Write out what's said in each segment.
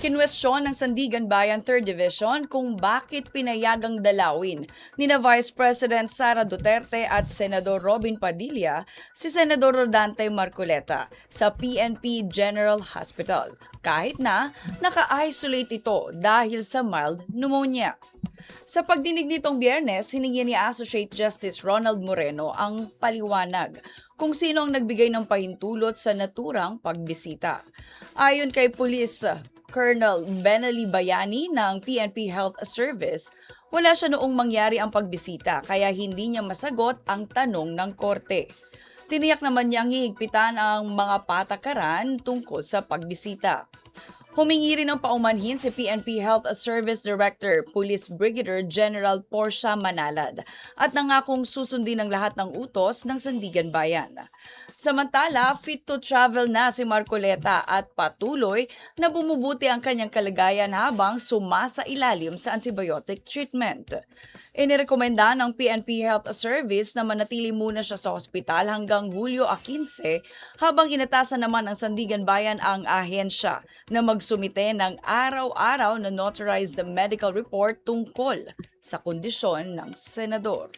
Kinwestiyon ng Sandigan Bayan 3rd Division kung bakit pinayagang dalawin nina Vice President Sara Duterte at Senador Robin Padilla si Senador Rodante Marcoleta sa PNP General Hospital kahit na naka-isolate ito dahil sa mild pneumonia. Sa pagdinig nitong Biyernes, hiningi ni Associate Justice Ronald Moreno ang paliwanag kung sino ang nagbigay ng pahintulot sa naturang pagbisita. Ayon kay Police Colonel Benely Bayani ng PNP Health Service, wala siya noong mangyari ang pagbisita kaya hindi niya masagot ang tanong ng korte. Tiniyak naman niyang hihigpitan ang mga patakaran tungkol sa pagbisita. Humingi rin ng paumanhin si PNP Health Service Director Police Brigadier General Portia Manalad at nangakong susundin ang lahat ng utos ng Sandigan Bayan. Samantala, fit to travel na si Marcoleta at patuloy na bumubuti ang kanyang kalagayan habang sumasailalim sa antibiotic treatment. Inirekomenda ng PNP Health Service na manatili muna siya sa ospital hanggang Hulyo 15 habang inatasan naman ng Sandigan Bayan ang ahensya na magsumite ng araw-araw na notarized medical report tungkol sa kondisyon ng senador.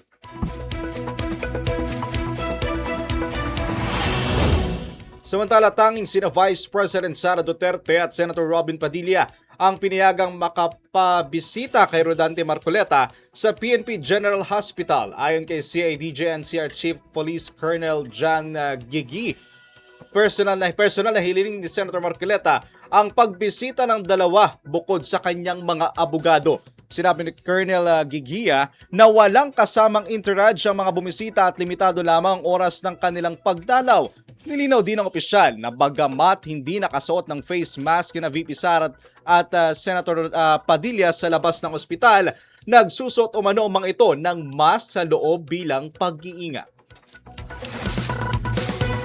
Samantala, tanging sina Vice President Sara Duterte at Senator Robin Padilla ang pinayagang makapabisita kay Rodante Marcoleta sa PNP General Hospital ayon kay CIDG-NCR Chief Police Colonel John Gigi. Personal na hililing ni Senator Marcoleta ang pagbisita ng dalawa bukod sa kanyang mga abogado. Sinabi ni Colonel Gigia na walang kasamang entourage ang mga bumisita at limitado lamang ang oras ng kanilang pagdalaw. Nilinaw din ng opisyal na bagamat hindi nakasuot ng face mask na VP Sara at Senator Padilla sa labas ng ospital, nagsusot umano ang mga ito ng mask sa loob bilang pag-iingat.